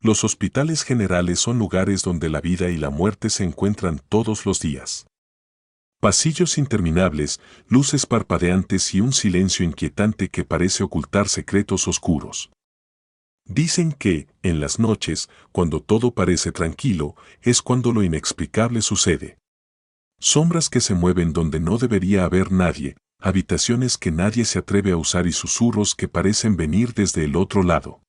Los hospitales generales son lugares donde la vida y la muerte se encuentran todos los días. Pasillos interminables, luces parpadeantes y un silencio inquietante que parece ocultar secretos oscuros. Dicen que, en las noches, cuando todo parece tranquilo, es cuando lo inexplicable sucede. Sombras que se mueven donde no debería haber nadie, habitaciones que nadie se atreve a usar y susurros que parecen venir desde el otro lado.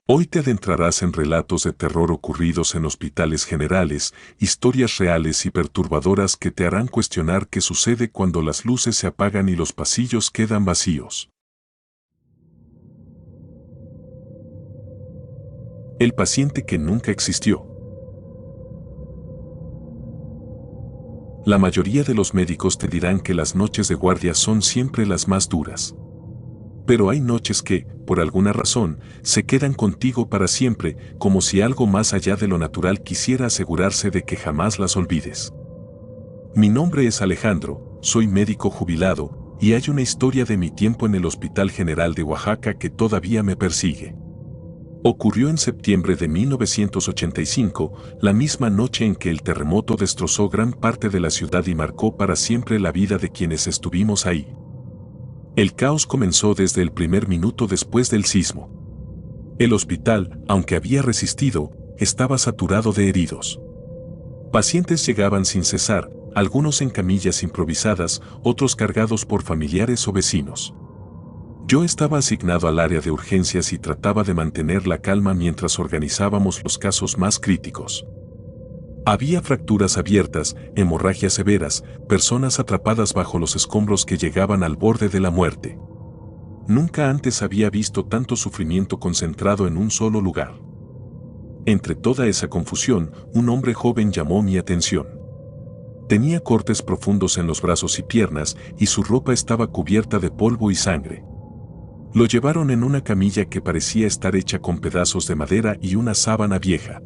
Hoy te adentrarás en relatos de terror ocurridos en hospitales generales, historias reales y perturbadoras que te harán cuestionar qué sucede cuando las luces se apagan y los pasillos quedan vacíos. El paciente que nunca existió. La mayoría de los médicos te dirán que las noches de guardia son siempre las más duras. Pero hay noches que, por alguna razón, se quedan contigo para siempre, como si algo más allá de lo natural quisiera asegurarse de que jamás las olvides. Mi nombre es Alejandro, soy médico jubilado, y hay una historia de mi tiempo en el Hospital General de Oaxaca que todavía me persigue. Ocurrió en septiembre de 1985, la misma noche en que el terremoto destrozó gran parte de la ciudad y marcó para siempre la vida de quienes estuvimos ahí. El caos comenzó desde el primer minuto después del sismo. El hospital, aunque había resistido, estaba saturado de heridos. Pacientes llegaban sin cesar, algunos en camillas improvisadas, otros cargados por familiares o vecinos. Yo estaba asignado al área de urgencias y trataba de mantener la calma mientras organizábamos los casos más críticos. Había fracturas abiertas, hemorragias severas, personas atrapadas bajo los escombros que llegaban al borde de la muerte. Nunca antes había visto tanto sufrimiento concentrado en un solo lugar. Entre toda esa confusión, un hombre joven llamó mi atención. Tenía cortes profundos en los brazos y piernas, y su ropa estaba cubierta de polvo y sangre. Lo llevaron en una camilla que parecía estar hecha con pedazos de madera y una sábana vieja.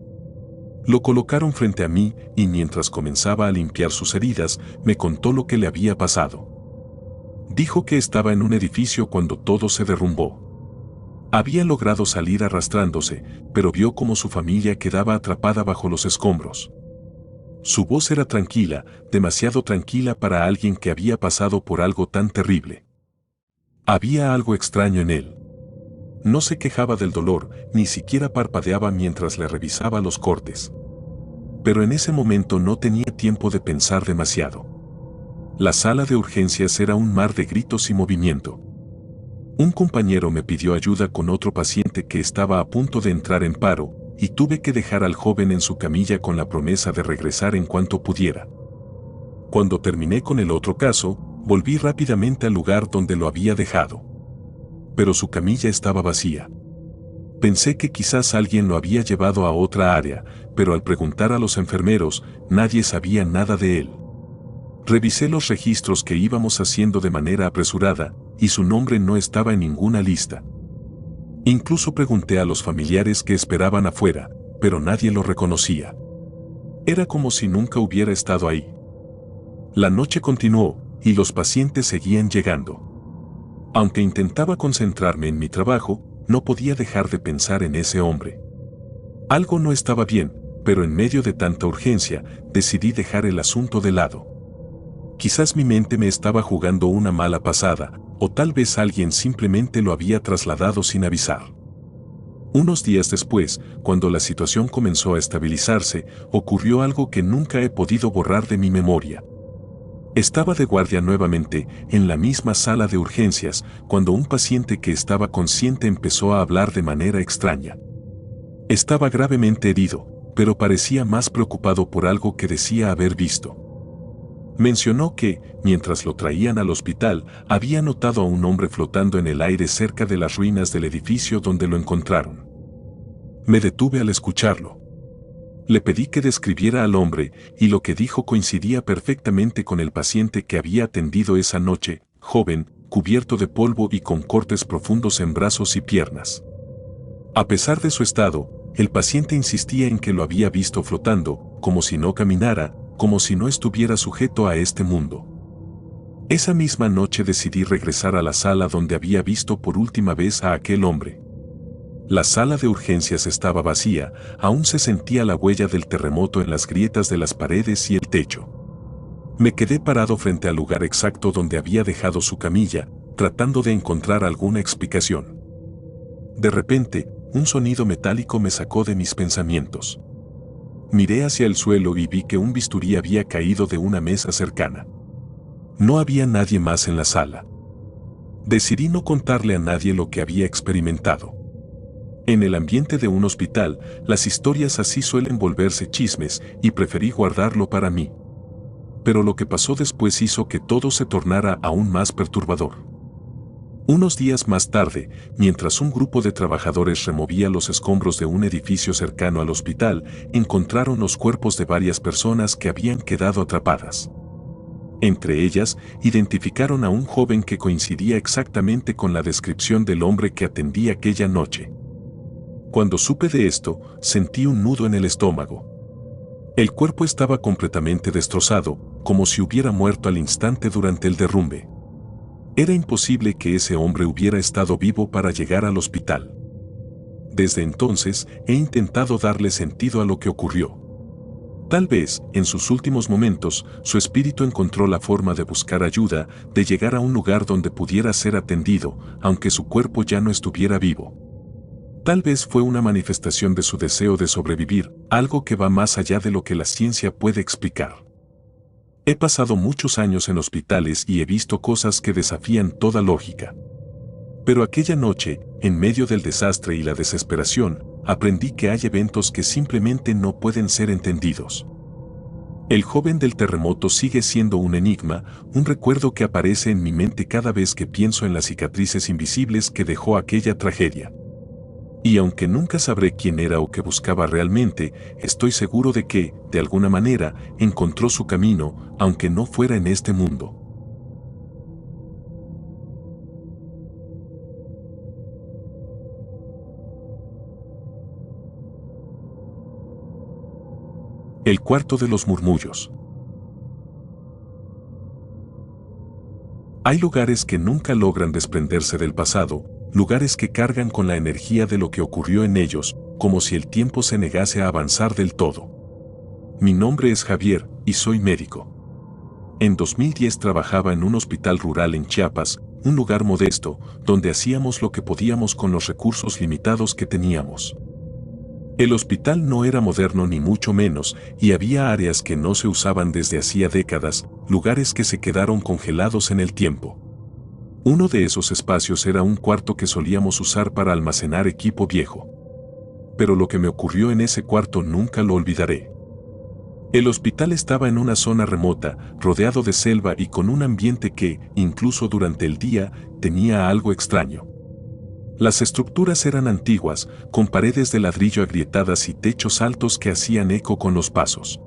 Lo colocaron frente a mí y mientras comenzaba a limpiar sus heridas, me contó lo que le había pasado. Dijo que estaba en un edificio cuando todo se derrumbó. Había logrado salir arrastrándose, pero vio cómo su familia quedaba atrapada bajo los escombros. Su voz era tranquila, demasiado tranquila para alguien que había pasado por algo tan terrible. Había algo extraño en él. No se quejaba del dolor, ni siquiera parpadeaba mientras le revisaba los cortes. Pero en ese momento no tenía tiempo de pensar demasiado. La sala de urgencias era un mar de gritos y movimiento. Un compañero me pidió ayuda con otro paciente que estaba a punto de entrar en paro, y tuve que dejar al joven en su camilla con la promesa de regresar en cuanto pudiera. Cuando terminé con el otro caso, volví rápidamente al lugar donde lo había dejado. Pero su camilla estaba vacía. Pensé que quizás alguien lo había llevado a otra área, pero al preguntar a los enfermeros, nadie sabía nada de él. Revisé los registros que íbamos haciendo de manera apresurada, y su nombre no estaba en ninguna lista. Incluso pregunté a los familiares que esperaban afuera, pero nadie lo reconocía. Era como si nunca hubiera estado ahí. La noche continuó, y los pacientes seguían llegando. Aunque intentaba concentrarme en mi trabajo, no podía dejar de pensar en ese hombre. Algo no estaba bien, pero en medio de tanta urgencia, decidí dejar el asunto de lado. Quizás mi mente me estaba jugando una mala pasada, o tal vez alguien simplemente lo había trasladado sin avisar. Unos días después, cuando la situación comenzó a estabilizarse, ocurrió algo que nunca he podido borrar de mi memoria. Estaba de guardia nuevamente, en la misma sala de urgencias, cuando un paciente que estaba consciente empezó a hablar de manera extraña. Estaba gravemente herido, pero parecía más preocupado por algo que decía haber visto. Mencionó que, mientras lo traían al hospital, había notado a un hombre flotando en el aire cerca de las ruinas del edificio donde lo encontraron. Me detuve al escucharlo. Le pedí que describiera al hombre, y lo que dijo coincidía perfectamente con el paciente que había atendido esa noche, joven, cubierto de polvo y con cortes profundos en brazos y piernas. A pesar de su estado, el paciente insistía en que lo había visto flotando, como si no caminara, como si no estuviera sujeto a este mundo. Esa misma noche decidí regresar a la sala donde había visto por última vez a aquel hombre. La sala de urgencias estaba vacía, aún se sentía la huella del terremoto en las grietas de las paredes y el techo. Me quedé parado frente al lugar exacto donde había dejado su camilla, tratando de encontrar alguna explicación. De repente, un sonido metálico me sacó de mis pensamientos. Miré hacia el suelo y vi que un bisturí había caído de una mesa cercana. No había nadie más en la sala. Decidí no contarle a nadie lo que había experimentado. En el ambiente de un hospital, las historias así suelen volverse chismes y preferí guardarlo para mí. Pero lo que pasó después hizo que todo se tornara aún más perturbador. Unos días más tarde, mientras un grupo de trabajadores removía los escombros de un edificio cercano al hospital, encontraron los cuerpos de varias personas que habían quedado atrapadas. Entre ellas, identificaron a un joven que coincidía exactamente con la descripción del hombre que atendí aquella noche. Cuando supe de esto, sentí un nudo en el estómago. El cuerpo estaba completamente destrozado, como si hubiera muerto al instante durante el derrumbe. Era imposible que ese hombre hubiera estado vivo para llegar al hospital. Desde entonces, he intentado darle sentido a lo que ocurrió. Tal vez, en sus últimos momentos, su espíritu encontró la forma de buscar ayuda, de llegar a un lugar donde pudiera ser atendido, aunque su cuerpo ya no estuviera vivo. Tal vez fue una manifestación de su deseo de sobrevivir, algo que va más allá de lo que la ciencia puede explicar. He pasado muchos años en hospitales y he visto cosas que desafían toda lógica. Pero aquella noche, en medio del desastre y la desesperación, aprendí que hay eventos que simplemente no pueden ser entendidos. El joven del terremoto sigue siendo un enigma, un recuerdo que aparece en mi mente cada vez que pienso en las cicatrices invisibles que dejó aquella tragedia. Y aunque nunca sabré quién era o qué buscaba realmente, estoy seguro de que, de alguna manera, encontró su camino, aunque no fuera en este mundo. El cuarto de los murmullos. Hay lugares que nunca logran desprenderse del pasado, lugares que cargan con la energía de lo que ocurrió en ellos, como si el tiempo se negase a avanzar del todo. Mi nombre es Javier, y soy médico. En 2010 trabajaba en un hospital rural en Chiapas, un lugar modesto, donde hacíamos lo que podíamos con los recursos limitados que teníamos. El hospital no era moderno ni mucho menos, y había áreas que no se usaban desde hacía décadas, lugares que se quedaron congelados en el tiempo. Uno de esos espacios era un cuarto que solíamos usar para almacenar equipo viejo. Pero lo que me ocurrió en ese cuarto nunca lo olvidaré. El hospital estaba en una zona remota, rodeado de selva y con un ambiente que, incluso durante el día, tenía algo extraño. Las estructuras eran antiguas, con paredes de ladrillo agrietadas y techos altos que hacían eco con los pasos.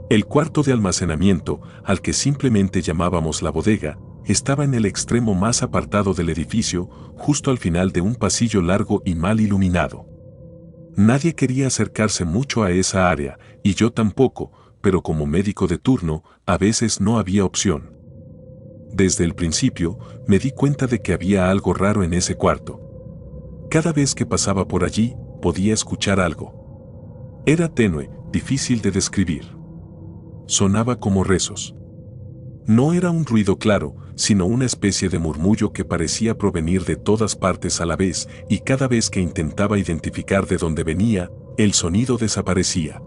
El cuarto de almacenamiento, al que simplemente llamábamos la bodega, estaba en el extremo más apartado del edificio, justo al final de un pasillo largo y mal iluminado. Nadie quería acercarse mucho a esa área, y yo tampoco, pero como médico de turno, a veces no había opción. Desde el principio, me di cuenta de que había algo raro en ese cuarto. Cada vez que pasaba por allí, podía escuchar algo. Era tenue, difícil de describir. Sonaba como rezos. No era un ruido claro, sino una especie de murmullo que parecía provenir de todas partes a la vez, y cada vez que intentaba identificar de dónde venía, el sonido desaparecía.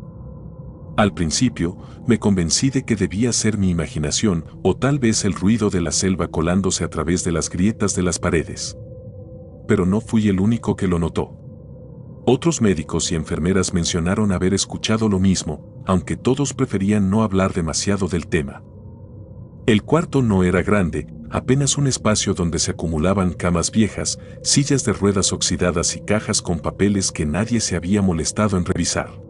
Al principio, me convencí de que debía ser mi imaginación, o tal vez el ruido de la selva colándose a través de las grietas de las paredes. Pero no fui el único que lo notó. Otros médicos y enfermeras mencionaron haber escuchado lo mismo, aunque todos preferían no hablar demasiado del tema. El cuarto no era grande, apenas un espacio donde se acumulaban camas viejas, sillas de ruedas oxidadas y cajas con papeles que nadie se había molestado en revisar.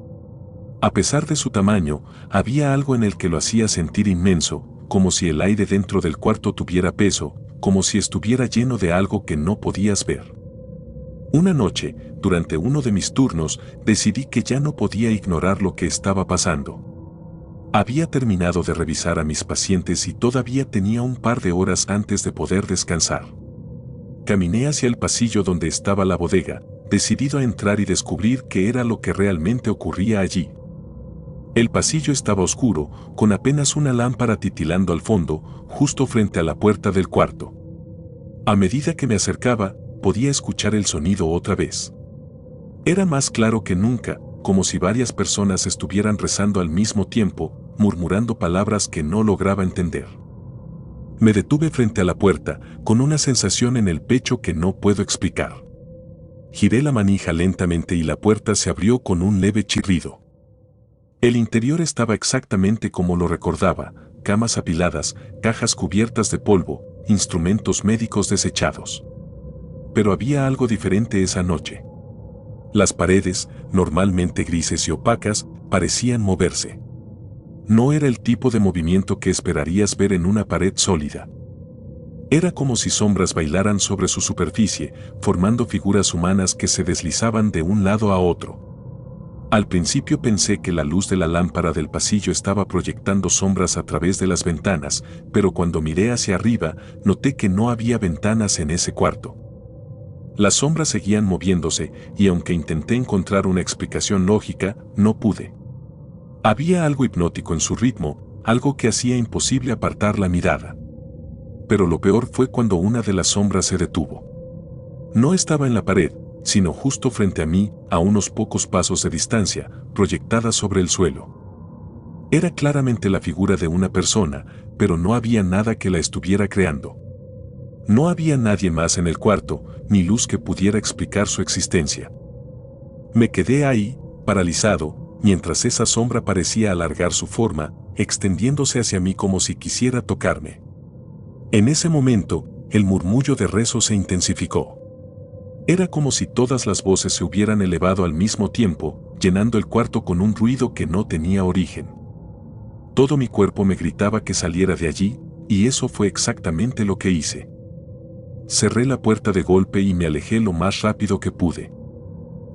A pesar de su tamaño, había algo en el que lo hacía sentir inmenso, como si el aire dentro del cuarto tuviera peso, como si estuviera lleno de algo que no podías ver. Una noche, durante uno de mis turnos, decidí que ya no podía ignorar lo que estaba pasando. Había terminado de revisar a mis pacientes y todavía tenía un par de horas antes de poder descansar. Caminé hacia el pasillo donde estaba la bodega, decidido a entrar y descubrir qué era lo que realmente ocurría allí. El pasillo estaba oscuro, con apenas una lámpara titilando al fondo, justo frente a la puerta del cuarto. A medida que me acercaba, podía escuchar el sonido otra vez. Era más claro que nunca, como si varias personas estuvieran rezando al mismo tiempo, murmurando palabras que no lograba entender. Me detuve frente a la puerta, con una sensación en el pecho que no puedo explicar. Giré la manija lentamente y la puerta se abrió con un leve chirrido. El interior estaba exactamente como lo recordaba: camas apiladas, cajas cubiertas de polvo, instrumentos médicos desechados. Pero había algo diferente esa noche. Las paredes, normalmente grises y opacas, parecían moverse. No era el tipo de movimiento que esperarías ver en una pared sólida. Era como si sombras bailaran sobre su superficie, formando figuras humanas que se deslizaban de un lado a otro. Al principio pensé que la luz de la lámpara del pasillo estaba proyectando sombras a través de las ventanas, pero cuando miré hacia arriba, noté que no había ventanas en ese cuarto. Las sombras seguían moviéndose, y aunque intenté encontrar una explicación lógica, no pude. Había algo hipnótico en su ritmo, algo que hacía imposible apartar la mirada. Pero lo peor fue cuando una de las sombras se detuvo. No estaba en la pared, sino justo frente a mí, a unos pocos pasos de distancia, proyectada sobre el suelo. Era claramente la figura de una persona, pero no había nada que la estuviera creando. No había nadie más en el cuarto, ni luz que pudiera explicar su existencia. Me quedé ahí, paralizado, mientras esa sombra parecía alargar su forma, extendiéndose hacia mí como si quisiera tocarme. En ese momento, el murmullo de rezo se intensificó. Era como si todas las voces se hubieran elevado al mismo tiempo, llenando el cuarto con un ruido que no tenía origen. Todo mi cuerpo me gritaba que saliera de allí, y eso fue exactamente lo que hice. Cerré la puerta de golpe y me alejé lo más rápido que pude.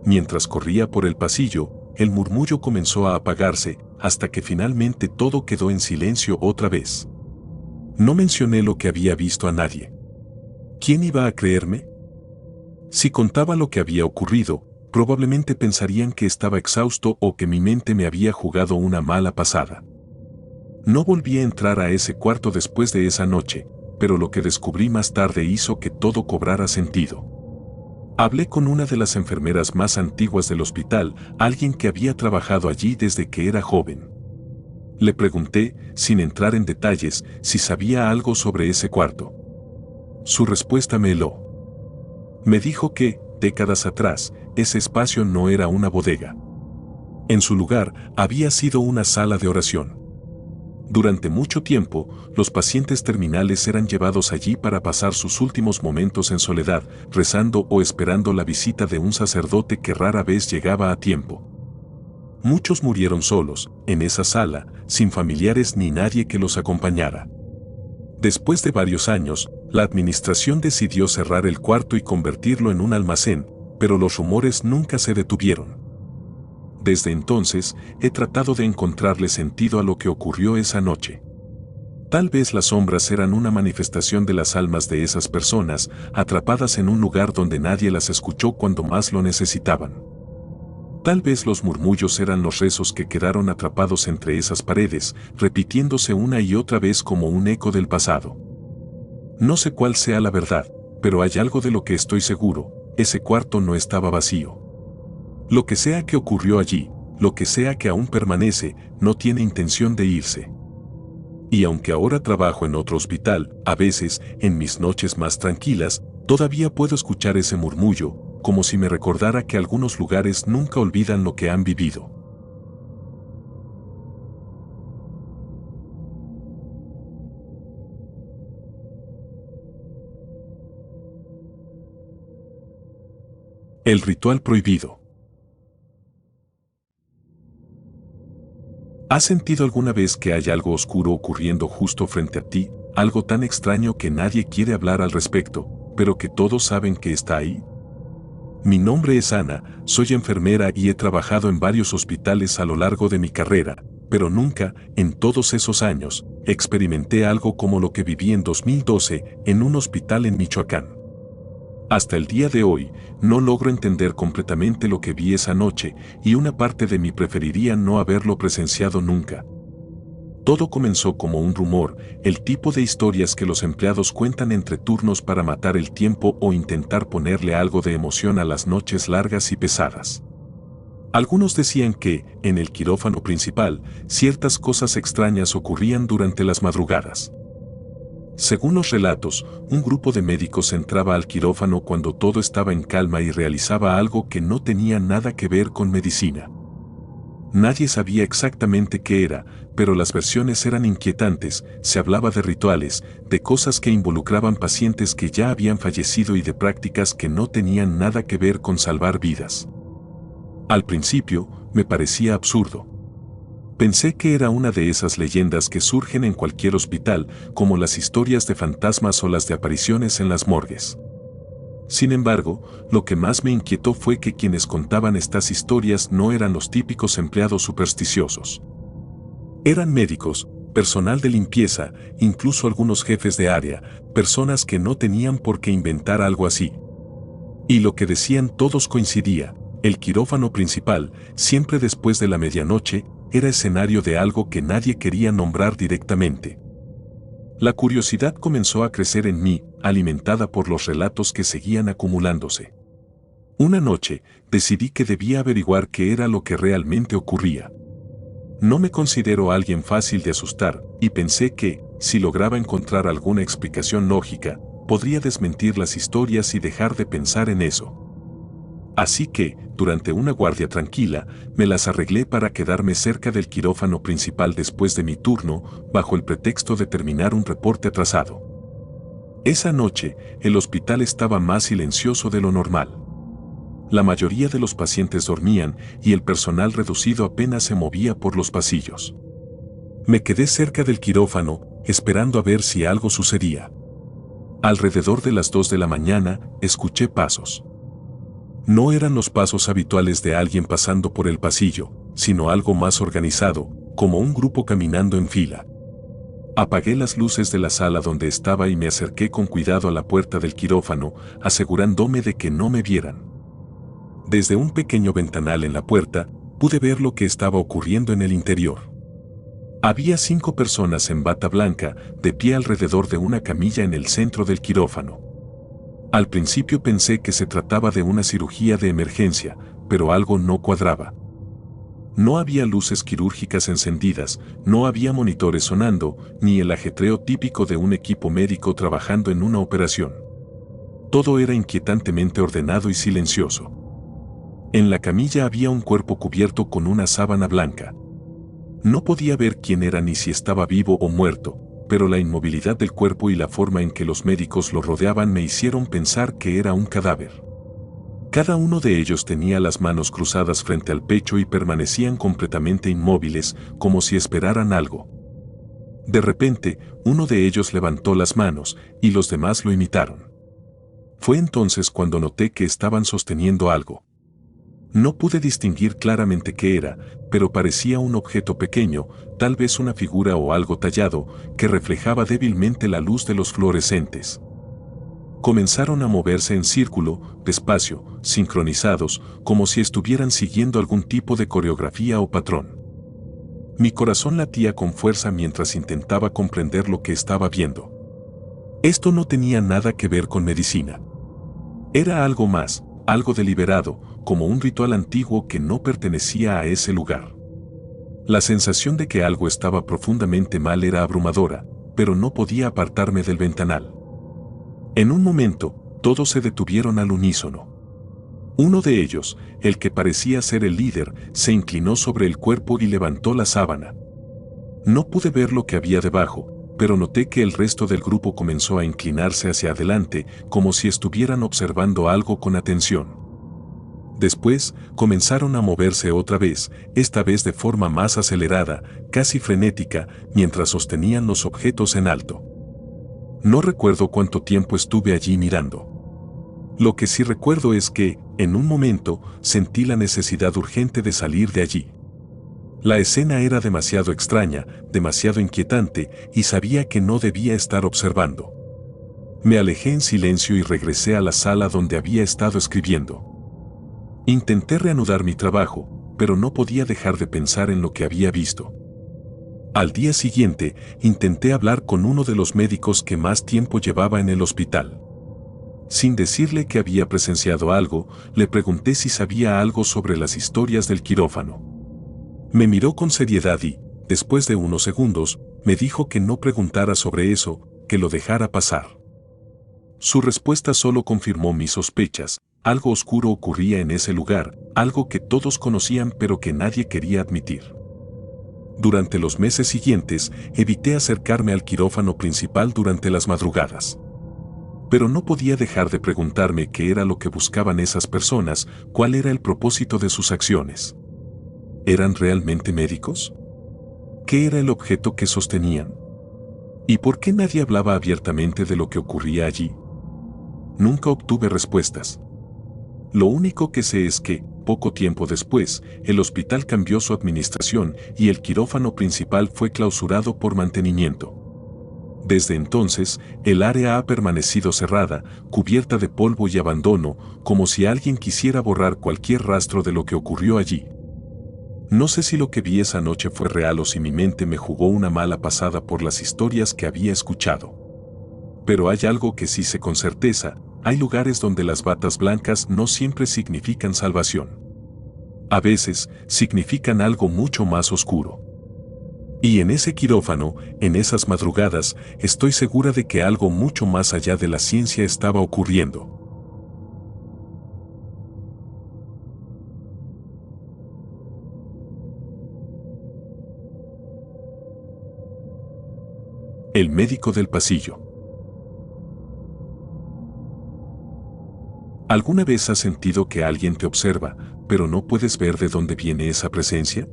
Mientras corría por el pasillo, el murmullo comenzó a apagarse, hasta que finalmente todo quedó en silencio otra vez. No mencioné lo que había visto a nadie. ¿Quién iba a creerme? Si contaba lo que había ocurrido, probablemente pensarían que estaba exhausto o que mi mente me había jugado una mala pasada. No volví a entrar a ese cuarto después de esa noche, pero lo que descubrí más tarde hizo que todo cobrara sentido. Hablé con una de las enfermeras más antiguas del hospital, alguien que había trabajado allí desde que era joven. Le pregunté, sin entrar en detalles, si sabía algo sobre ese cuarto. Su respuesta me heló. Me dijo que, décadas atrás, ese espacio no era una bodega. En su lugar, había sido una sala de oración. Durante mucho tiempo, los pacientes terminales eran llevados allí para pasar sus últimos momentos en soledad, rezando o esperando la visita de un sacerdote que rara vez llegaba a tiempo. Muchos murieron solos, en esa sala, sin familiares ni nadie que los acompañara. Después de varios años, la administración decidió cerrar el cuarto y convertirlo en un almacén, pero los rumores nunca se detuvieron. Desde entonces, he tratado de encontrarle sentido a lo que ocurrió esa noche. Tal vez las sombras eran una manifestación de las almas de esas personas, atrapadas en un lugar donde nadie las escuchó cuando más lo necesitaban. Tal vez los murmullos eran los rezos que quedaron atrapados entre esas paredes, repitiéndose una y otra vez como un eco del pasado. No sé cuál sea la verdad, pero hay algo de lo que estoy seguro: ese cuarto no estaba vacío. Lo que sea que ocurrió allí, lo que sea que aún permanece, no tiene intención de irse. Y aunque ahora trabajo en otro hospital, a veces, en mis noches más tranquilas, todavía puedo escuchar ese murmullo, como si me recordara que algunos lugares nunca olvidan lo que han vivido. El ritual prohibido. ¿Has sentido alguna vez que hay algo oscuro ocurriendo justo frente a ti, algo tan extraño que nadie quiere hablar al respecto, pero que todos saben que está ahí? Mi nombre es Ana, soy enfermera y he trabajado en varios hospitales a lo largo de mi carrera, pero nunca, en todos esos años, experimenté algo como lo que viví en 2012 en un hospital en Michoacán. Hasta el día de hoy, no logro entender completamente lo que vi esa noche y una parte de mí preferiría no haberlo presenciado nunca. Todo comenzó como un rumor, el tipo de historias que los empleados cuentan entre turnos para matar el tiempo o intentar ponerle algo de emoción a las noches largas y pesadas. Algunos decían que, en el quirófano principal, ciertas cosas extrañas ocurrían durante las madrugadas. Según los relatos, un grupo de médicos entraba al quirófano cuando todo estaba en calma y realizaba algo que no tenía nada que ver con medicina. Nadie sabía exactamente qué era, pero las versiones eran inquietantes, se hablaba de rituales, de cosas que involucraban pacientes que ya habían fallecido y de prácticas que no tenían nada que ver con salvar vidas. Al principio, me parecía absurdo. Pensé que era una de esas leyendas que surgen en cualquier hospital, como las historias de fantasmas o las de apariciones en las morgues. Sin embargo, lo que más me inquietó fue que quienes contaban estas historias no eran los típicos empleados supersticiosos. Eran médicos, personal de limpieza, incluso algunos jefes de área, personas que no tenían por qué inventar algo así. Y lo que decían todos coincidía, el quirófano principal, siempre después de la medianoche, era escenario de algo que nadie quería nombrar directamente. La curiosidad comenzó a crecer en mí, alimentada por los relatos que seguían acumulándose. Una noche, decidí que debía averiguar qué era lo que realmente ocurría. No me considero alguien fácil de asustar, y pensé que, si lograba encontrar alguna explicación lógica, podría desmentir las historias y dejar de pensar en eso. Así que, durante una guardia tranquila, me las arreglé para quedarme cerca del quirófano principal después de mi turno, bajo el pretexto de terminar un reporte atrasado. Esa noche, el hospital estaba más silencioso de lo normal. La mayoría de los pacientes dormían y el personal reducido apenas se movía por los pasillos. Me quedé cerca del quirófano, esperando a ver si algo sucedía. Alrededor de las 2 de la mañana, escuché pasos. No eran los pasos habituales de alguien pasando por el pasillo, sino algo más organizado, como un grupo caminando en fila. Apagué las luces de la sala donde estaba y me acerqué con cuidado a la puerta del quirófano, asegurándome de que no me vieran. Desde un pequeño ventanal en la puerta, pude ver lo que estaba ocurriendo en el interior. Había 5 personas en bata blanca, de pie alrededor de una camilla en el centro del quirófano. Al principio pensé que se trataba de una cirugía de emergencia, pero algo no cuadraba. No había luces quirúrgicas encendidas, no había monitores sonando, ni el ajetreo típico de un equipo médico trabajando en una operación. Todo era inquietantemente ordenado y silencioso. En la camilla había un cuerpo cubierto con una sábana blanca. No podía ver quién era ni si estaba vivo o muerto, pero la inmovilidad del cuerpo y la forma en que los médicos lo rodeaban me hicieron pensar que era un cadáver. Cada uno de ellos tenía las manos cruzadas frente al pecho y permanecían completamente inmóviles, como si esperaran algo. De repente, uno de ellos levantó las manos, y los demás lo imitaron. Fue entonces cuando noté que estaban sosteniendo algo. No pude distinguir claramente qué era, pero parecía un objeto pequeño, tal vez una figura o algo tallado, que reflejaba débilmente la luz de los fluorescentes. Comenzaron a moverse en círculo, despacio, sincronizados, como si estuvieran siguiendo algún tipo de coreografía o patrón. Mi corazón latía con fuerza mientras intentaba comprender lo que estaba viendo. Esto no tenía nada que ver con medicina. Era algo más, algo deliberado, como un ritual antiguo que no pertenecía a ese lugar. La sensación de que algo estaba profundamente mal era abrumadora, pero no podía apartarme del ventanal. En un momento, todos se detuvieron al unísono. Uno de ellos, el que parecía ser el líder, se inclinó sobre el cuerpo y levantó la sábana. No pude ver lo que había debajo, pero noté que el resto del grupo comenzó a inclinarse hacia adelante, como si estuvieran observando algo con atención. Después, comenzaron a moverse otra vez, esta vez de forma más acelerada, casi frenética, mientras sostenían los objetos en alto. No recuerdo cuánto tiempo estuve allí mirando. Lo que sí recuerdo es que, en un momento, sentí la necesidad urgente de salir de allí. La escena era demasiado extraña, demasiado inquietante, y sabía que no debía estar observando. Me alejé en silencio y regresé a la sala donde había estado escribiendo. Intenté reanudar mi trabajo, pero no podía dejar de pensar en lo que había visto. Al día siguiente, intenté hablar con uno de los médicos que más tiempo llevaba en el hospital. Sin decirle que había presenciado algo, le pregunté si sabía algo sobre las historias del quirófano. Me miró con seriedad y, después de unos segundos, me dijo que no preguntara sobre eso, que lo dejara pasar. Su respuesta solo confirmó mis sospechas. Algo oscuro ocurría en ese lugar, algo que todos conocían pero que nadie quería admitir. Durante los meses siguientes, evité acercarme al quirófano principal durante las madrugadas. Pero no podía dejar de preguntarme qué era lo que buscaban esas personas, cuál era el propósito de sus acciones. ¿Eran realmente médicos? ¿Qué era el objeto que sostenían? ¿Y por qué nadie hablaba abiertamente de lo que ocurría allí? Nunca obtuve respuestas. Lo único que sé es que, poco tiempo después, el hospital cambió su administración y el quirófano principal fue clausurado por mantenimiento. Desde entonces, el área ha permanecido cerrada, cubierta de polvo y abandono, como si alguien quisiera borrar cualquier rastro de lo que ocurrió allí. No sé si lo que vi esa noche fue real o si mi mente me jugó una mala pasada por las historias que había escuchado. Pero hay algo que sí sé con certeza: hay lugares donde las batas blancas no siempre significan salvación. A veces, significan algo mucho más oscuro. Y en ese quirófano, en esas madrugadas, estoy segura de que algo mucho más allá de la ciencia estaba ocurriendo. El médico del pasillo. ¿Alguna vez has sentido que alguien te observa, pero no puedes ver de dónde viene esa presencia?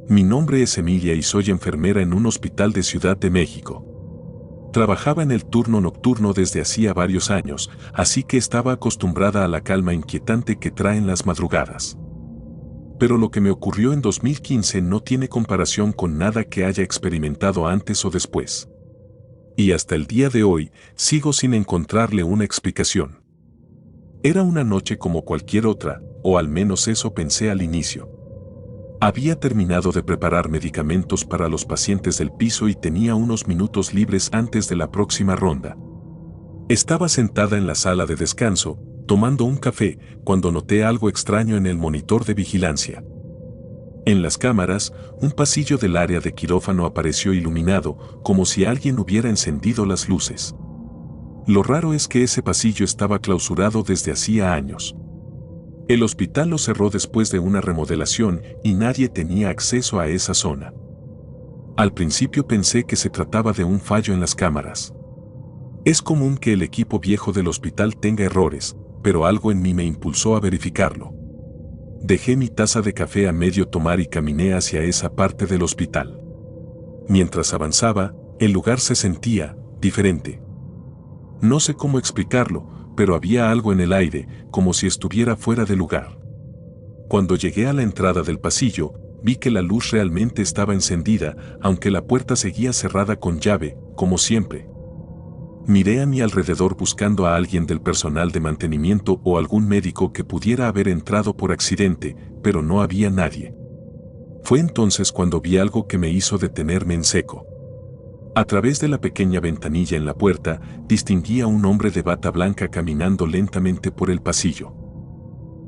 Mi nombre es Emilia y soy enfermera en un hospital de Ciudad de México. Trabajaba en el turno nocturno desde hacía varios años, así que estaba acostumbrada a la calma inquietante que traen las madrugadas. Pero lo que me ocurrió en 2015 no tiene comparación con nada que haya experimentado antes o después. Y hasta el día de hoy, sigo sin encontrarle una explicación. Era una noche como cualquier otra, o al menos eso pensé al inicio. Había terminado de preparar medicamentos para los pacientes del piso y tenía unos minutos libres antes de la próxima ronda. Estaba sentada en la sala de descanso, tomando un café, cuando noté algo extraño en el monitor de vigilancia. En las cámaras, un pasillo del área de quirófano apareció iluminado, como si alguien hubiera encendido las luces. Lo raro es que ese pasillo estaba clausurado desde hacía años. El hospital lo cerró después de una remodelación y nadie tenía acceso a esa zona. Al principio pensé que se trataba de un fallo en las cámaras. Es común que el equipo viejo del hospital tenga errores, pero algo en mí me impulsó a verificarlo. Dejé mi taza de café a medio tomar y caminé hacia esa parte del hospital. Mientras avanzaba, el lugar se sentía diferente. No sé cómo explicarlo, pero había algo en el aire, como si estuviera fuera de lugar. Cuando llegué a la entrada del pasillo, vi que la luz realmente estaba encendida, aunque la puerta seguía cerrada con llave, como siempre. Miré a mi alrededor buscando a alguien del personal de mantenimiento o algún médico que pudiera haber entrado por accidente, pero no había nadie. Fue entonces cuando vi algo que me hizo detenerme en seco. A través de la pequeña ventanilla en la puerta, distinguí a un hombre de bata blanca caminando lentamente por el pasillo.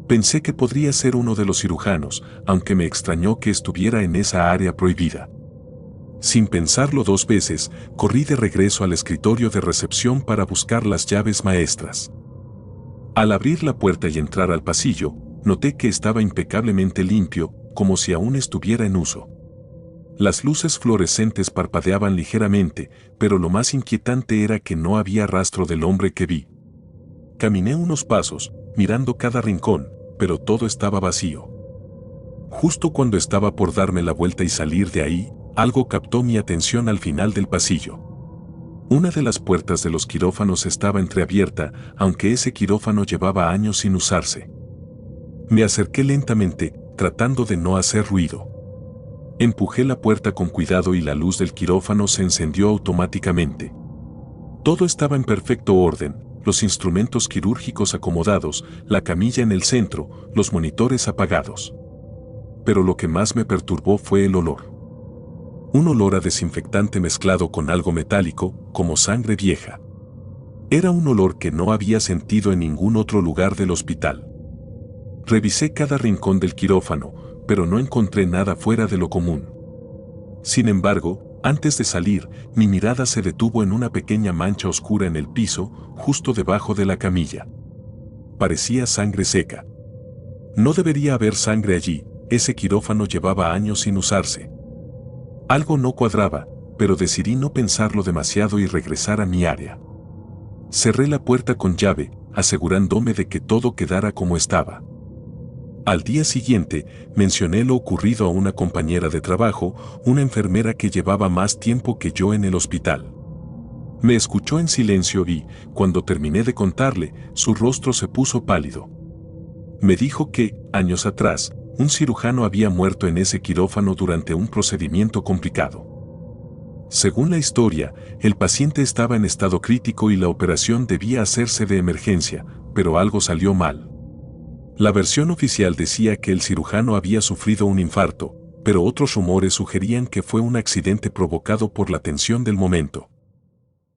Pensé que podría ser uno de los cirujanos, aunque me extrañó que estuviera en esa área prohibida. Sin pensarlo dos veces, corrí de regreso al escritorio de recepción para buscar las llaves maestras. Al abrir la puerta y entrar al pasillo, noté que estaba impecablemente limpio, como si aún estuviera en uso. Las luces fluorescentes parpadeaban ligeramente, pero lo más inquietante era que no había rastro del hombre que vi. Caminé unos pasos, mirando cada rincón, pero todo estaba vacío. Justo cuando estaba por darme la vuelta y salir de ahí, algo captó mi atención al final del pasillo. Una de las puertas de los quirófanos estaba entreabierta, aunque ese quirófano llevaba años sin usarse. Me acerqué lentamente, tratando de no hacer ruido. Empujé la puerta con cuidado y la luz del quirófano se encendió automáticamente. Todo estaba en perfecto orden, los instrumentos quirúrgicos acomodados, la camilla en el centro, los monitores apagados. Pero lo que más me perturbó fue el olor. Un olor a desinfectante mezclado con algo metálico, como sangre vieja. Era un olor que no había sentido en ningún otro lugar del hospital. Revisé cada rincón del quirófano, pero no encontré nada fuera de lo común. Sin embargo, antes de salir, mi mirada se detuvo en una pequeña mancha oscura en el piso, justo debajo de la camilla. Parecía sangre seca. No debería haber sangre allí, ese quirófano llevaba años sin usarse. Algo no cuadraba, pero decidí no pensarlo demasiado y regresar a mi área. Cerré la puerta con llave, asegurándome de que todo quedara como estaba. Al día siguiente, mencioné lo ocurrido a una compañera de trabajo, una enfermera que llevaba más tiempo que yo en el hospital. Me escuchó en silencio y, cuando terminé de contarle, su rostro se puso pálido. Me dijo que, años atrás, un cirujano había muerto en ese quirófano durante un procedimiento complicado. Según la historia, el paciente estaba en estado crítico y la operación debía hacerse de emergencia, pero algo salió mal. La versión oficial decía que el cirujano había sufrido un infarto, pero otros rumores sugerían que fue un accidente provocado por la tensión del momento.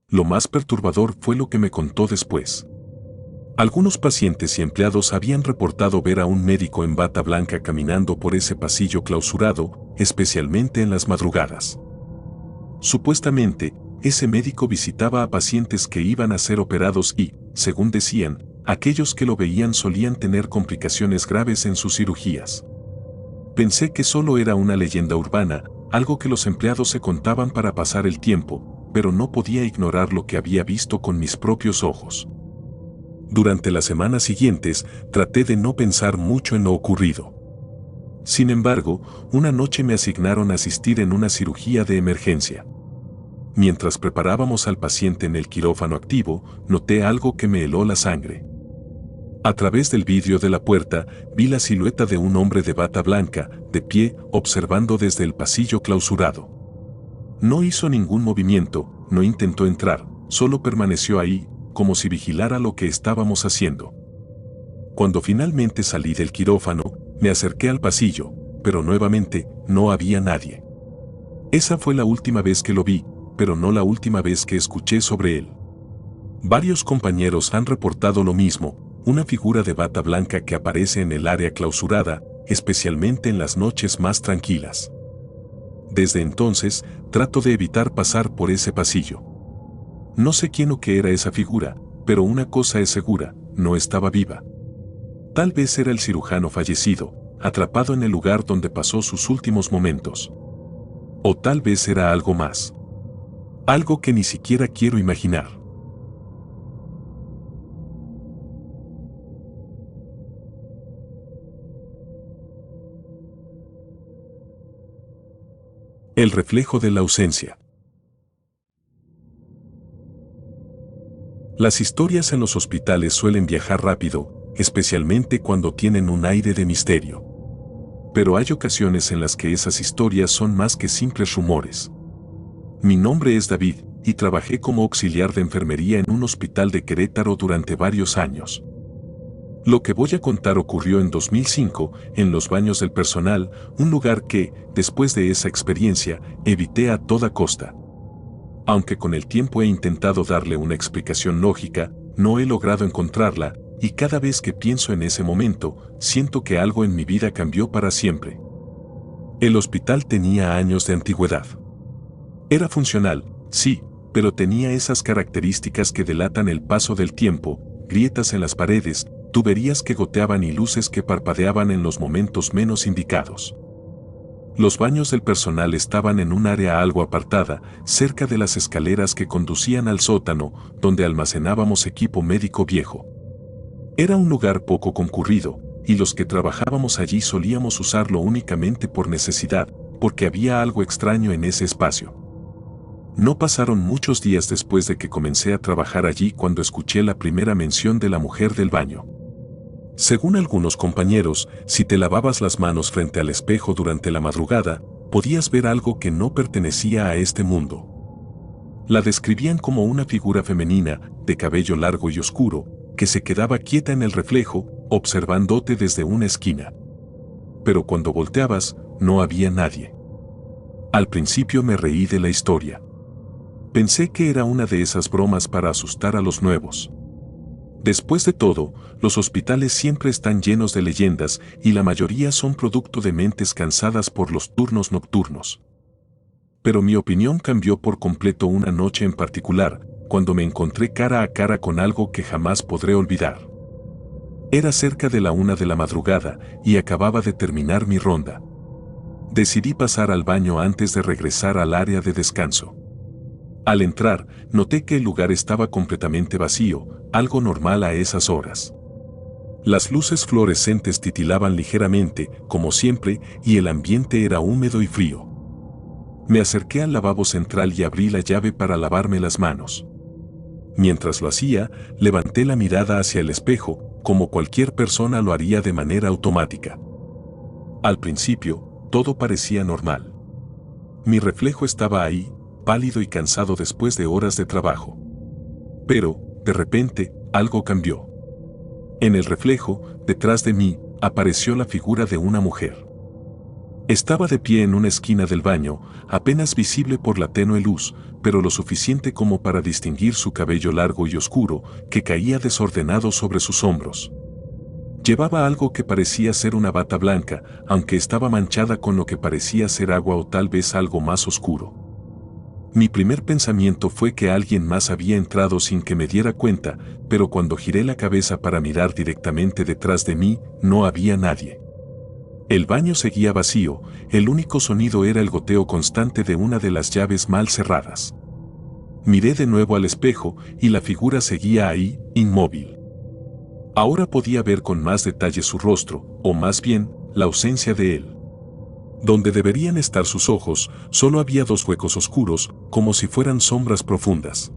Lo más perturbador fue lo que me contó después. Algunos pacientes y empleados habían reportado ver a un médico en bata blanca caminando por ese pasillo clausurado, especialmente en las madrugadas. Supuestamente, ese médico visitaba a pacientes que iban a ser operados y, según decían, aquellos que lo veían solían tener complicaciones graves en sus cirugías. Pensé que solo era una leyenda urbana, algo que los empleados se contaban para pasar el tiempo, pero no podía ignorar lo que había visto con mis propios ojos. Durante las semanas siguientes, traté de no pensar mucho en lo ocurrido. Sin embargo, una noche me asignaron a asistir en una cirugía de emergencia. Mientras preparábamos al paciente en el quirófano activo, noté algo que me heló la sangre. A través del vidrio de la puerta, vi la silueta de un hombre de bata blanca, de pie, observando desde el pasillo clausurado. No hizo ningún movimiento, no intentó entrar, solo permaneció ahí, como si vigilara lo que estábamos haciendo. Cuando finalmente salí del quirófano, me acerqué al pasillo, pero nuevamente, no había nadie. Esa fue la última vez que lo vi, pero no la última vez que escuché sobre él. Varios compañeros han reportado lo mismo, una figura de bata blanca que aparece en el área clausurada, especialmente en las noches más tranquilas. Desde entonces, trato de evitar pasar por ese pasillo. No sé quién o qué era esa figura, pero una cosa es segura, no estaba viva. Tal vez era el cirujano fallecido, atrapado en el lugar donde pasó sus últimos momentos. O tal vez era algo más. Algo que ni siquiera quiero imaginar. El reflejo de la ausencia. Las historias en los hospitales suelen viajar rápido, especialmente cuando tienen un aire de misterio. Pero hay ocasiones en las que esas historias son más que simples rumores. Mi nombre es David, y trabajé como auxiliar de enfermería en un hospital de Querétaro durante varios años. Lo que voy a contar ocurrió en 2005, en los baños del personal, un lugar que, después de esa experiencia, evité a toda costa. Aunque con el tiempo he intentado darle una explicación lógica, no he logrado encontrarla, y cada vez que pienso en ese momento, siento que algo en mi vida cambió para siempre. El hospital tenía años de antigüedad. Era funcional, sí, pero tenía esas características que delatan el paso del tiempo, grietas en las paredes, tuberías que goteaban y luces que parpadeaban en los momentos menos indicados. Los baños del personal estaban en un área algo apartada, cerca de las escaleras que conducían al sótano, donde almacenábamos equipo médico viejo. Era un lugar poco concurrido, y los que trabajábamos allí solíamos usarlo únicamente por necesidad, porque había algo extraño en ese espacio. No pasaron muchos días después de que comencé a trabajar allí cuando escuché la primera mención de la mujer del baño. Según algunos compañeros, si te lavabas las manos frente al espejo durante la madrugada, podías ver algo que no pertenecía a este mundo. La describían como una figura femenina, de cabello largo y oscuro, que se quedaba quieta en el reflejo, observándote desde una esquina. Pero cuando volteabas, no había nadie. Al principio me reí de la historia. Pensé que era una de esas bromas para asustar a los nuevos. Después de todo, los hospitales siempre están llenos de leyendas y la mayoría son producto de mentes cansadas por los turnos nocturnos. Pero mi opinión cambió por completo una noche en particular, cuando me encontré cara a cara con algo que jamás podré olvidar. Era cerca de la 1 de la madrugada y acababa de terminar mi ronda. Decidí pasar al baño antes de regresar al área de descanso. Al entrar, noté que el lugar estaba completamente vacío, algo normal a esas horas. Las luces fluorescentes titilaban ligeramente, como siempre, y el ambiente era húmedo y frío. Me acerqué al lavabo central y abrí la llave para lavarme las manos. Mientras lo hacía, levanté la mirada hacia el espejo, como cualquier persona lo haría de manera automática. Al principio, todo parecía normal. Mi reflejo estaba ahí, pálido y cansado después de horas de trabajo. Pero, de repente, algo cambió. En el reflejo, detrás de mí, apareció la figura de una mujer. Estaba de pie en una esquina del baño, apenas visible por la tenue luz, pero lo suficiente como para distinguir su cabello largo y oscuro, que caía desordenado sobre sus hombros. Llevaba algo que parecía ser una bata blanca, aunque estaba manchada con lo que parecía ser agua o tal vez algo más oscuro. Mi primer pensamiento fue que alguien más había entrado sin que me diera cuenta, pero cuando giré la cabeza para mirar directamente detrás de mí, no había nadie. El baño seguía vacío, el único sonido era el goteo constante de una de las llaves mal cerradas. Miré de nuevo al espejo y la figura seguía ahí, inmóvil. Ahora podía ver con más detalle su rostro, o más bien, la ausencia de él. Donde deberían estar sus ojos, solo había 2 huecos oscuros, como si fueran sombras profundas.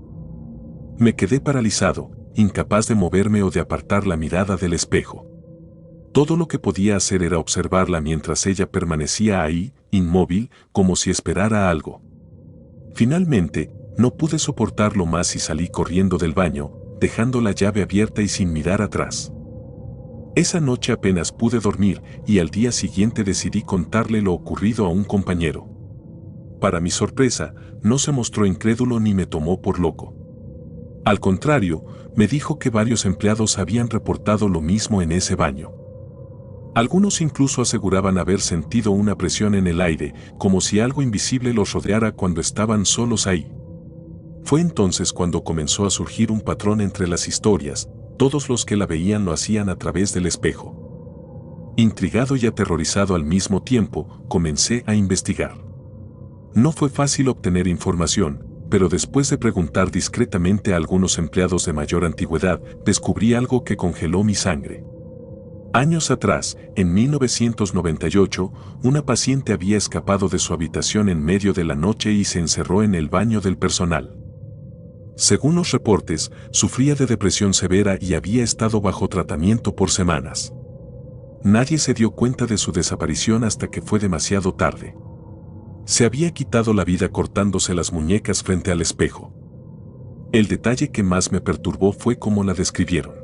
Me quedé paralizado, incapaz de moverme o de apartar la mirada del espejo. Todo lo que podía hacer era observarla mientras ella permanecía ahí, inmóvil, como si esperara algo. Finalmente, no pude soportarlo más y salí corriendo del baño, dejando la llave abierta y sin mirar atrás. Esa noche apenas pude dormir y al día siguiente decidí contarle lo ocurrido a un compañero. Para mi sorpresa, no se mostró incrédulo ni me tomó por loco. Al contrario, me dijo que varios empleados habían reportado lo mismo en ese baño. Algunos incluso aseguraban haber sentido una presión en el aire, como si algo invisible los rodeara cuando estaban solos ahí. Fue entonces cuando comenzó a surgir un patrón entre las historias. Todos los que la veían lo hacían a través del espejo. Intrigado y aterrorizado al mismo tiempo, comencé a investigar. No fue fácil obtener información, pero después de preguntar discretamente a algunos empleados de mayor antigüedad, descubrí algo que congeló mi sangre. Años atrás, en 1998, una paciente había escapado de su habitación en medio de la noche y se encerró en el baño del personal. Según los reportes, sufría de depresión severa y había estado bajo tratamiento por semanas. Nadie se dio cuenta de su desaparición hasta que fue demasiado tarde. Se había quitado la vida cortándose las muñecas frente al espejo. El detalle que más me perturbó fue cómo la describieron.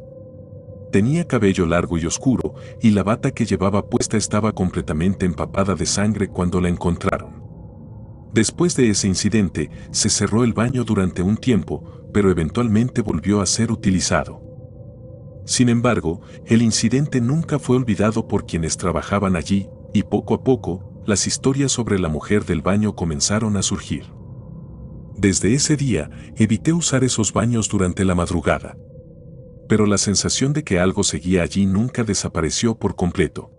Tenía cabello largo y oscuro, y la bata que llevaba puesta estaba completamente empapada de sangre cuando la encontraron. Después de ese incidente, se cerró el baño durante un tiempo, pero eventualmente volvió a ser utilizado. Sin embargo, el incidente nunca fue olvidado por quienes trabajaban allí, y poco a poco, las historias sobre la mujer del baño comenzaron a surgir. Desde ese día, evité usar esos baños durante la madrugada. Pero la sensación de que algo seguía allí nunca desapareció por completo.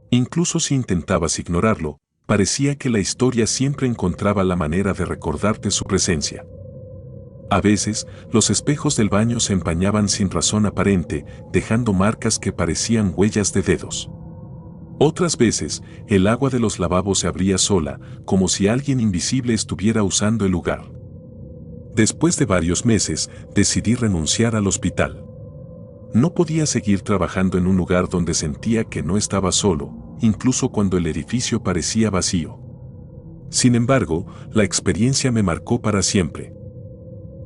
Incluso si intentabas ignorarlo, parecía que la historia siempre encontraba la manera de recordarte su presencia. A veces, los espejos del baño se empañaban sin razón aparente, dejando marcas que parecían huellas de dedos. Otras veces, el agua de los lavabos se abría sola, como si alguien invisible estuviera usando el lugar. Después de varios meses, decidí renunciar al hospital. No podía seguir trabajando en un lugar donde sentía que no estaba solo, incluso cuando el edificio parecía vacío. Sin embargo, la experiencia me marcó para siempre.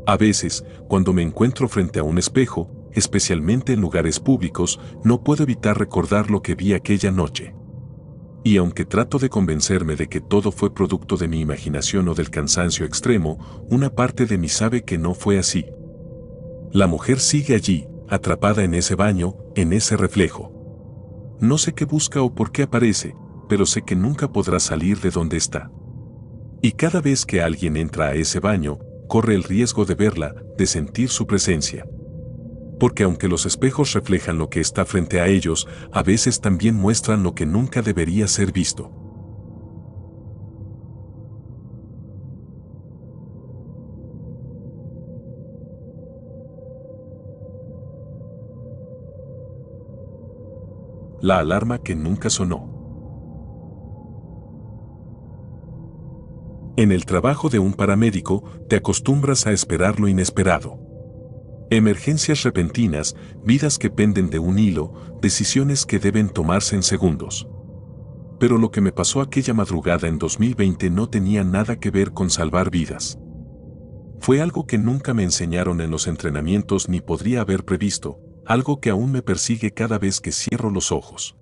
A veces, cuando me encuentro frente a un espejo, especialmente en lugares públicos, no puedo evitar recordar lo que vi aquella noche. Y aunque trato de convencerme de que todo fue producto de mi imaginación o del cansancio extremo, una parte de mí sabe que no fue así. La mujer sigue allí, atrapada en ese baño, en ese reflejo. No sé qué busca o por qué aparece, pero sé que nunca podrá salir de donde está. Y cada vez que alguien entra a ese baño, corre el riesgo de verla, de sentir su presencia. Porque aunque los espejos reflejan lo que está frente a ellos, a veces también muestran lo que nunca debería ser visto. La alarma que nunca sonó. En el trabajo de un paramédico, te acostumbras a esperar lo inesperado. Emergencias repentinas, vidas que penden de un hilo, decisiones que deben tomarse en segundos. Pero lo que me pasó aquella madrugada en 2020 no tenía nada que ver con salvar vidas. Fue algo que nunca me enseñaron en los entrenamientos ni podría haber previsto, algo que aún me persigue cada vez que cierro los ojos.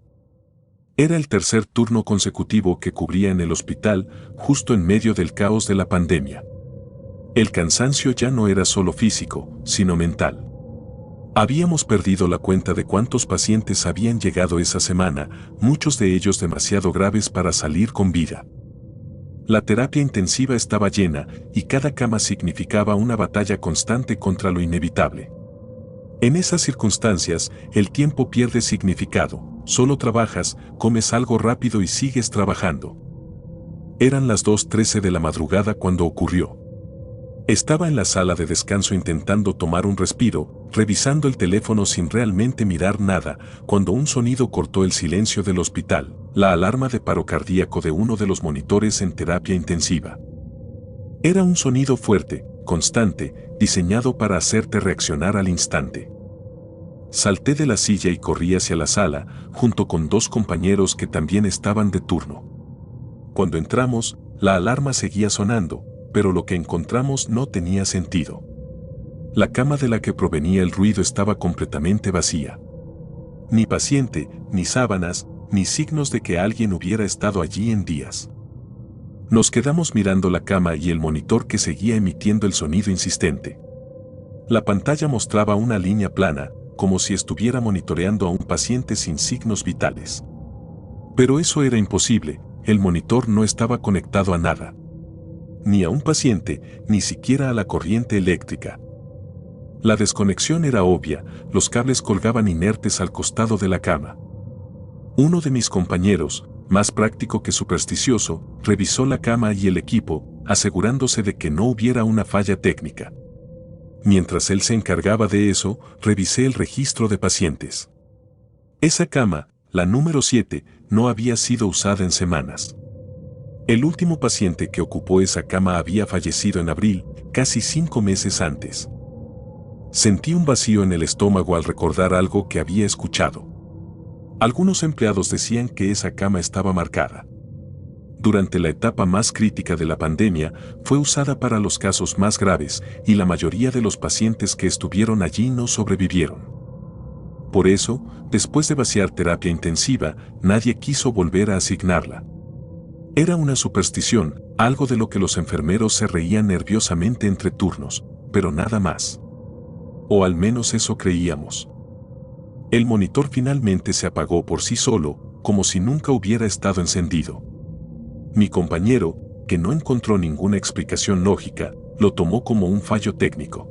Era el tercer turno consecutivo que cubría en el hospital, justo en medio del caos de la pandemia. El cansancio ya no era solo físico, sino mental. Habíamos perdido la cuenta de cuántos pacientes habían llegado esa semana, muchos de ellos demasiado graves para salir con vida. La terapia intensiva estaba llena y cada cama significaba una batalla constante contra lo inevitable. En esas circunstancias, el tiempo pierde significado, solo trabajas, comes algo rápido y sigues trabajando. Eran las 2:13 de la madrugada cuando ocurrió. Estaba en la sala de descanso intentando tomar un respiro, revisando el teléfono sin realmente mirar nada, cuando un sonido cortó el silencio del hospital, la alarma de paro cardíaco de uno de los monitores en terapia intensiva. Era un sonido fuerte, constante, diseñado para hacerte reaccionar al instante. Salté de la silla y corrí hacia la sala, junto con 2 compañeros que también estaban de turno. Cuando entramos, la alarma seguía sonando, pero lo que encontramos no tenía sentido. La cama de la que provenía el ruido estaba completamente vacía. Ni paciente, ni sábanas, ni signos de que alguien hubiera estado allí en días. Nos quedamos mirando la cama y el monitor que seguía emitiendo el sonido insistente. La pantalla mostraba una línea plana, como si estuviera monitoreando a un paciente sin signos vitales. Pero eso era imposible, el monitor no estaba conectado a nada. Ni a un paciente, ni siquiera a la corriente eléctrica. La desconexión era obvia, los cables colgaban inertes al costado de la cama. Uno de mis compañeros, más práctico que supersticioso, revisó la cama y el equipo, asegurándose de que no hubiera una falla técnica. Mientras él se encargaba de eso, revisé el registro de pacientes. Esa cama, la número 7, no había sido usada en semanas. El último paciente que ocupó esa cama había fallecido en abril, casi 5 meses antes. Sentí un vacío en el estómago al recordar algo que había escuchado. Algunos empleados decían que esa cama estaba marcada. Durante la etapa más crítica de la pandemia, fue usada para los casos más graves y la mayoría de los pacientes que estuvieron allí no sobrevivieron. Por eso, después de vaciar terapia intensiva, nadie quiso volver a asignarla. Era una superstición, algo de lo que los enfermeros se reían nerviosamente entre turnos, pero nada más. O al menos eso creíamos. El monitor finalmente se apagó por sí solo, como si nunca hubiera estado encendido. Mi compañero, que no encontró ninguna explicación lógica, lo tomó como un fallo técnico.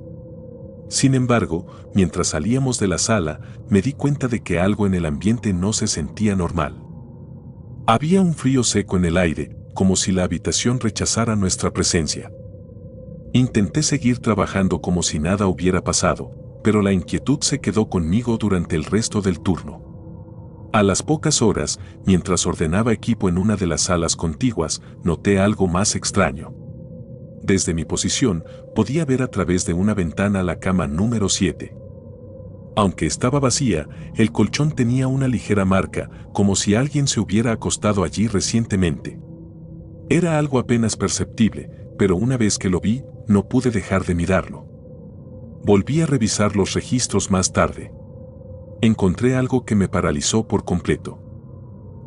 Sin embargo, mientras salíamos de la sala, me di cuenta de que algo en el ambiente no se sentía normal. Había un frío seco en el aire, como si la habitación rechazara nuestra presencia. Intenté seguir trabajando como si nada hubiera pasado, pero la inquietud se quedó conmigo durante el resto del turno. A las pocas horas, mientras ordenaba equipo en una de las salas contiguas, noté algo más extraño. Desde mi posición, podía ver a través de una ventana la cama número 7. Aunque estaba vacía, el colchón tenía una ligera marca, como si alguien se hubiera acostado allí recientemente. Era algo apenas perceptible, pero una vez que lo vi, no pude dejar de mirarlo. Volví a revisar los registros más tarde. Encontré algo que me paralizó por completo.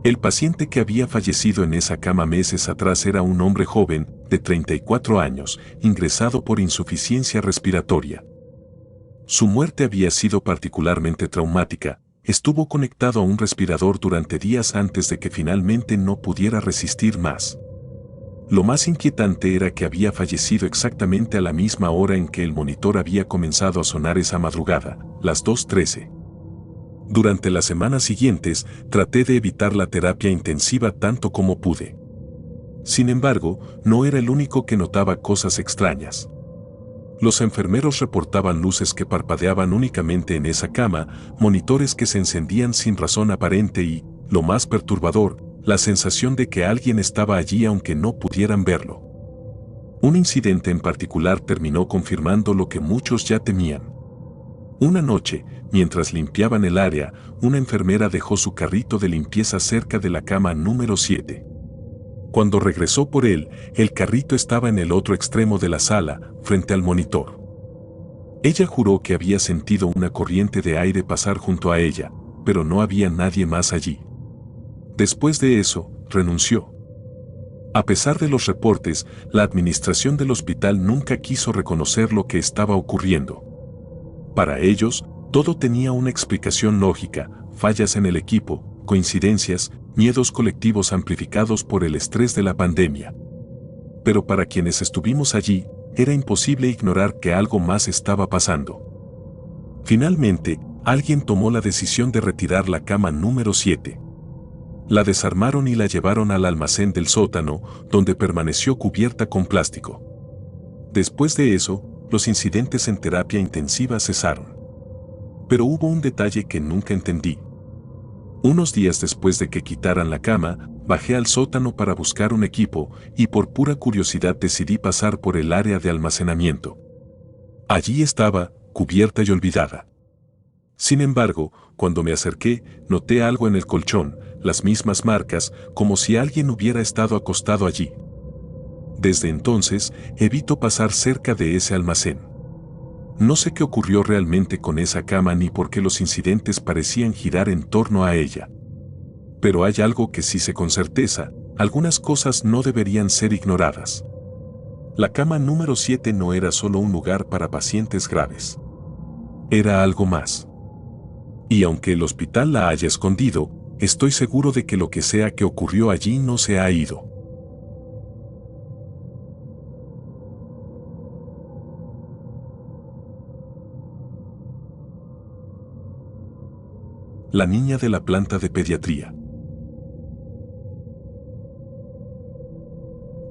El paciente que había fallecido en esa cama meses atrás era un hombre joven, de 34 años, ingresado por insuficiencia respiratoria. Su muerte había sido particularmente traumática. Estuvo conectado a un respirador durante días antes de que finalmente no pudiera resistir más. Lo más inquietante era que había fallecido exactamente a la misma hora en que el monitor había comenzado a sonar esa madrugada, las 2:13. Durante las semanas siguientes, traté de evitar la terapia intensiva tanto como pude. Sin embargo, no era el único que notaba cosas extrañas. Los enfermeros reportaban luces que parpadeaban únicamente en esa cama, monitores que se encendían sin razón aparente y, lo más perturbador, la sensación de que alguien estaba allí aunque no pudieran verlo. Un incidente en particular terminó confirmando lo que muchos ya temían. Una noche, mientras limpiaban el área, una enfermera dejó su carrito de limpieza cerca de la cama número 7. Cuando regresó por él, el carrito estaba en el otro extremo de la sala, frente al monitor. Ella juró que había sentido una corriente de aire pasar junto a ella, pero no había nadie más allí. Después de eso, renunció. A pesar de los reportes, la administración del hospital nunca quiso reconocer lo que estaba ocurriendo. Para ellos, todo tenía una explicación lógica: fallas en el equipo, coincidencias, miedos colectivos amplificados por el estrés de la pandemia. Pero para quienes estuvimos allí, era imposible ignorar que algo más estaba pasando. Finalmente, alguien tomó la decisión de retirar la cama número 7. La desarmaron y la llevaron al almacén del sótano, donde permaneció cubierta con plástico. Después de eso, los incidentes en terapia intensiva cesaron. Pero hubo un detalle que nunca entendí. Unos días después de que quitaran la cama, bajé al sótano para buscar un equipo y por pura curiosidad decidí pasar por el área de almacenamiento. Allí estaba, cubierta y olvidada. Sin embargo, cuando me acerqué, noté algo en el colchón, las mismas marcas, como si alguien hubiera estado acostado allí. Desde entonces, evito pasar cerca de ese almacén. No sé qué ocurrió realmente con esa cama ni por qué los incidentes parecían girar en torno a ella. Pero hay algo que sí sé con certeza: algunas cosas no deberían ser ignoradas. La cama número 7 no era solo un lugar para pacientes graves. Era algo más. Y aunque el hospital la haya escondido, estoy seguro de que lo que sea que ocurrió allí no se ha ido. La niña de la planta de pediatría.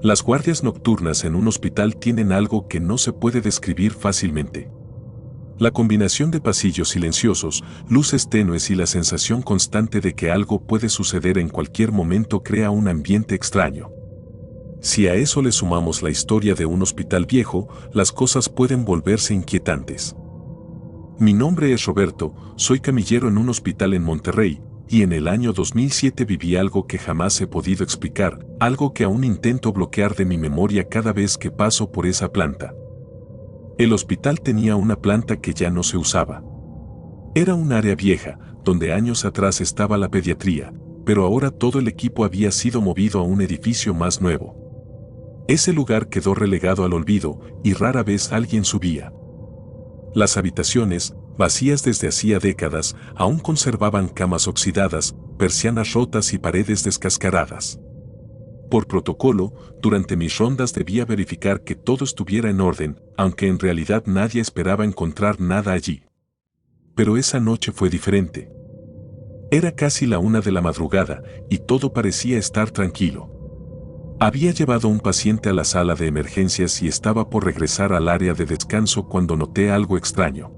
Las guardias nocturnas en un hospital tienen algo que no se puede describir fácilmente. La combinación de pasillos silenciosos, luces tenues y la sensación constante de que algo puede suceder en cualquier momento crea un ambiente extraño. Si a eso le sumamos la historia de un hospital viejo, las cosas pueden volverse inquietantes. Mi nombre es Roberto, soy camillero en un hospital en Monterrey, y en el año 2007 viví algo que jamás he podido explicar, algo que aún intento bloquear de mi memoria cada vez que paso por esa planta. El hospital tenía una planta que ya no se usaba. Era un área vieja, donde años atrás estaba la pediatría, pero ahora todo el equipo había sido movido a un edificio más nuevo. Ese lugar quedó relegado al olvido, y rara vez alguien subía. Las habitaciones, vacías desde hacía décadas, aún conservaban camas oxidadas, persianas rotas y paredes descascaradas. Por protocolo, durante mis rondas debía verificar que todo estuviera en orden, aunque en realidad nadie esperaba encontrar nada allí. Pero esa noche fue diferente. Era casi la 1 de la madrugada, y todo parecía estar tranquilo. Había llevado un paciente a la sala de emergencias y estaba por regresar al área de descanso cuando noté algo extraño.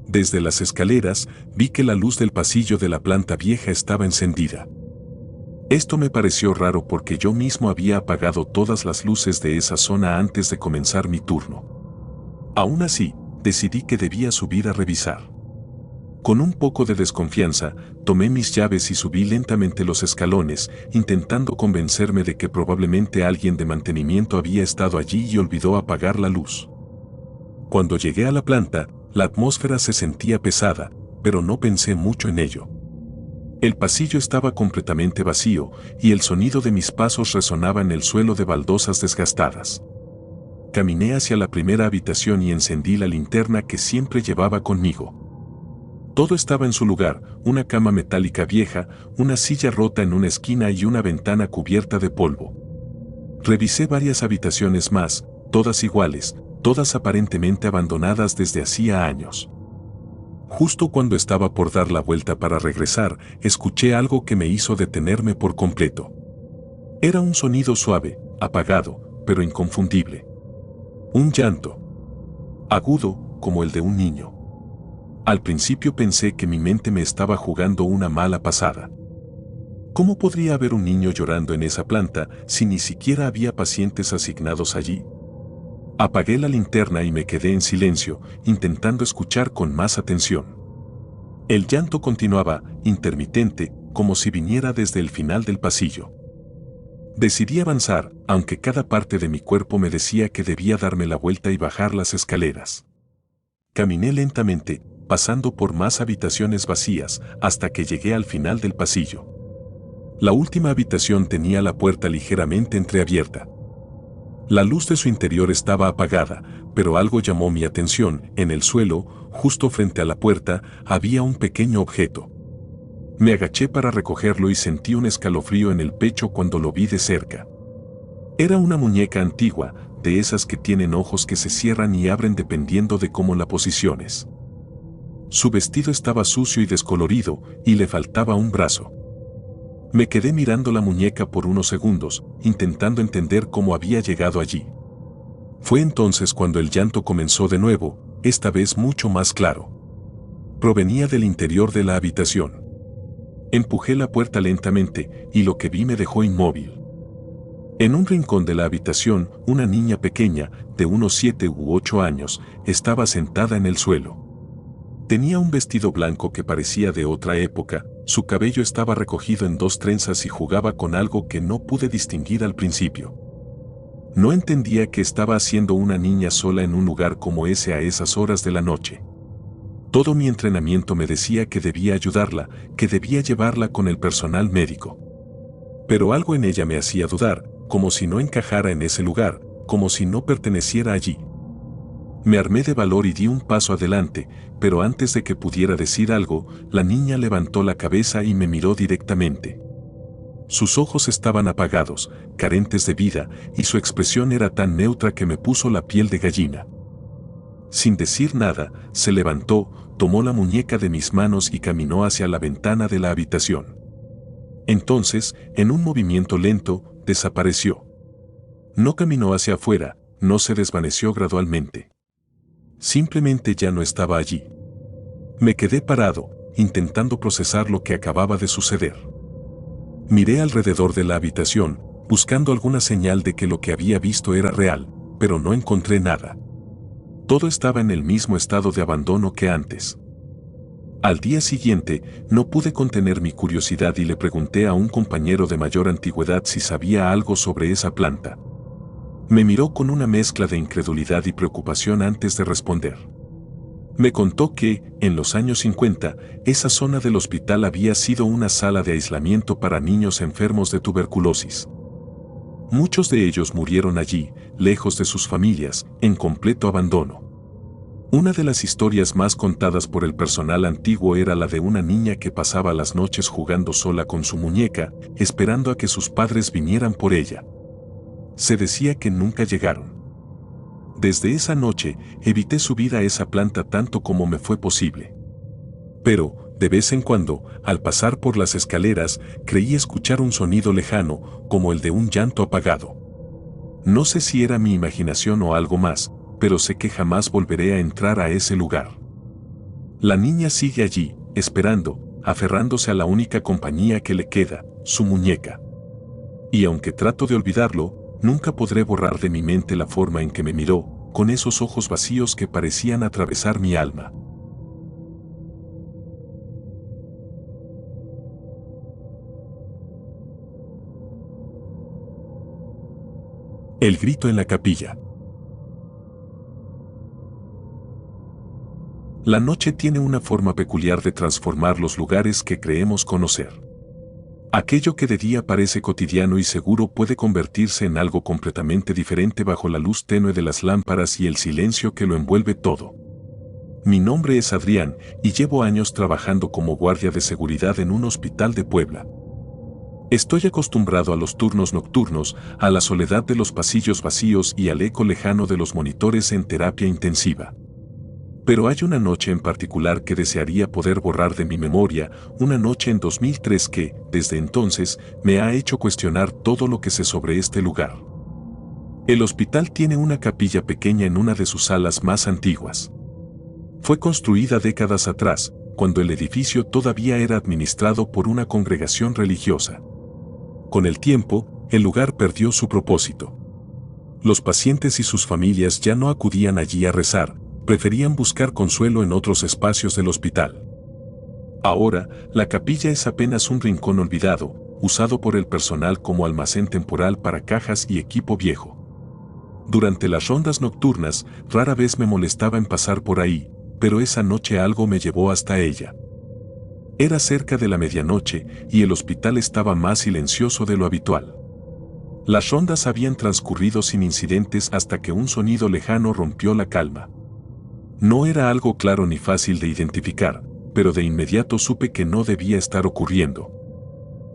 Desde las escaleras, vi que la luz del pasillo de la planta vieja estaba encendida. Esto me pareció raro porque yo mismo había apagado todas las luces de esa zona antes de comenzar mi turno. Aún así, decidí que debía subir a revisar. Con un poco de desconfianza, tomé mis llaves y subí lentamente los escalones, intentando convencerme de que probablemente alguien de mantenimiento había estado allí y olvidó apagar la luz. Cuando llegué a la planta, la atmósfera se sentía pesada, pero no pensé mucho en ello. El pasillo estaba completamente vacío y el sonido de mis pasos resonaba en el suelo de baldosas desgastadas. Caminé hacia la primera habitación y encendí la linterna que siempre llevaba conmigo. Todo estaba en su lugar, una cama metálica vieja, una silla rota en una esquina y una ventana cubierta de polvo. Revisé varias habitaciones más, todas iguales, todas aparentemente abandonadas desde hacía años. Justo cuando estaba por dar la vuelta para regresar, escuché algo que me hizo detenerme por completo. Era un sonido suave, apagado, pero inconfundible. Un llanto. Agudo, como el de un niño. Al principio pensé que mi mente me estaba jugando una mala pasada. ¿Cómo podría haber un niño llorando en esa planta si ni siquiera había pacientes asignados allí? Apagué la linterna y me quedé en silencio, intentando escuchar con más atención. El llanto continuaba, intermitente, como si viniera desde el final del pasillo. Decidí avanzar, aunque cada parte de mi cuerpo me decía que debía darme la vuelta y bajar las escaleras. Caminé lentamente, pasando por más habitaciones vacías, hasta que llegué al final del pasillo. La última habitación tenía la puerta ligeramente entreabierta. La luz de su interior estaba apagada, pero algo llamó mi atención. En el suelo, justo frente a la puerta, había un pequeño objeto. Me agaché para recogerlo y sentí un escalofrío en el pecho cuando lo vi de cerca. Era una muñeca antigua, de esas que tienen ojos que se cierran y abren dependiendo de cómo la posiciones. Su vestido estaba sucio y descolorido, y le faltaba un brazo. Me quedé mirando la muñeca por unos segundos, intentando entender cómo había llegado allí. Fue entonces cuando el llanto comenzó de nuevo, esta vez mucho más claro. Provenía del interior de la habitación. Empujé la puerta lentamente, y lo que vi me dejó inmóvil. En un rincón de la habitación, una niña pequeña, de unos 7 u 8 años, estaba sentada en el suelo. Tenía un vestido blanco que parecía de otra época, su cabello estaba recogido en 2 trenzas y jugaba con algo que no pude distinguir al principio. No entendía qué estaba haciendo una niña sola en un lugar como ese a esas horas de la noche. Todo mi entrenamiento me decía que debía ayudarla, que debía llevarla con el personal médico. Pero algo en ella me hacía dudar, como si no encajara en ese lugar, como si no perteneciera allí. Me armé de valor y di un paso adelante, pero antes de que pudiera decir algo, la niña levantó la cabeza y me miró directamente. Sus ojos estaban apagados, carentes de vida, y su expresión era tan neutra que me puso la piel de gallina. Sin decir nada, se levantó, tomó la muñeca de mis manos y caminó hacia la ventana de la habitación. Entonces, en un movimiento lento, desapareció. No caminó hacia afuera, no se desvaneció gradualmente. Simplemente ya no estaba allí. Me quedé parado, intentando procesar lo que acababa de suceder. Miré alrededor de la habitación, buscando alguna señal de que lo que había visto era real, pero no encontré nada. Todo estaba en el mismo estado de abandono que antes. Al día siguiente, no pude contener mi curiosidad y le pregunté a un compañero de mayor antigüedad si sabía algo sobre esa planta. Me miró con una mezcla de incredulidad y preocupación antes de responder. Me contó que, en los años 50, esa zona del hospital había sido una sala de aislamiento para niños enfermos de tuberculosis. Muchos de ellos murieron allí, lejos de sus familias, en completo abandono. Una de las historias más contadas por el personal antiguo era la de una niña que pasaba las noches jugando sola con su muñeca, esperando a que sus padres vinieran por ella. Se decía que nunca llegaron. Desde esa noche, evité subir a esa planta tanto como me fue posible. Pero, de vez en cuando, al pasar por las escaleras, creí escuchar un sonido lejano, como el de un llanto apagado. No sé si era mi imaginación o algo más, pero sé que jamás volveré a entrar a ese lugar. La niña sigue allí, esperando, aferrándose a la única compañía que le queda, su muñeca. Y aunque trato de olvidarlo, nunca podré borrar de mi mente la forma en que me miró, con esos ojos vacíos que parecían atravesar mi alma. El grito en la capilla. La noche tiene una forma peculiar de transformar los lugares que creemos conocer. Aquello que de día parece cotidiano y seguro puede convertirse en algo completamente diferente bajo la luz tenue de las lámparas y el silencio que lo envuelve todo. Mi nombre es Adrián y llevo años trabajando como guardia de seguridad en un hospital de Puebla. Estoy acostumbrado a los turnos nocturnos, a la soledad de los pasillos vacíos y al eco lejano de los monitores en terapia intensiva. Pero hay una noche en particular que desearía poder borrar de mi memoria, una noche en 2003 que, desde entonces, me ha hecho cuestionar todo lo que sé sobre este lugar. El hospital tiene una capilla pequeña en una de sus salas más antiguas. Fue construida décadas atrás, cuando el edificio todavía era administrado por una congregación religiosa. Con el tiempo, el lugar perdió su propósito. Los pacientes y sus familias ya no acudían allí a rezar, preferían buscar consuelo en otros espacios del hospital. Ahora, la capilla es apenas un rincón olvidado, usado por el personal como almacén temporal para cajas y equipo viejo. Durante las rondas nocturnas, rara vez me molestaba en pasar por ahí, pero esa noche algo me llevó hasta ella. Era cerca de la medianoche y el hospital estaba más silencioso de lo habitual. Las rondas habían transcurrido sin incidentes hasta que un sonido lejano rompió la calma. No era algo claro ni fácil de identificar, pero de inmediato supe que no debía estar ocurriendo.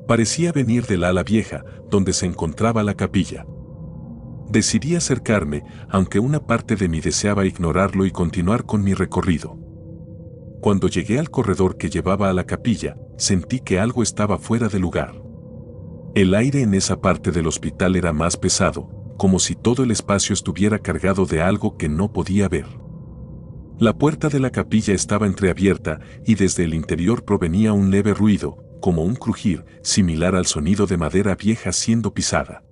Parecía venir del ala vieja, donde se encontraba la capilla. Decidí acercarme, aunque una parte de mí deseaba ignorarlo y continuar con mi recorrido. Cuando llegué al corredor que llevaba a la capilla, sentí que algo estaba fuera de lugar. El aire en esa parte del hospital era más pesado, como si todo el espacio estuviera cargado de algo que no podía ver. La puerta de la capilla estaba entreabierta y desde el interior provenía un leve ruido, como un crujir, similar al sonido de madera vieja siendo pisada.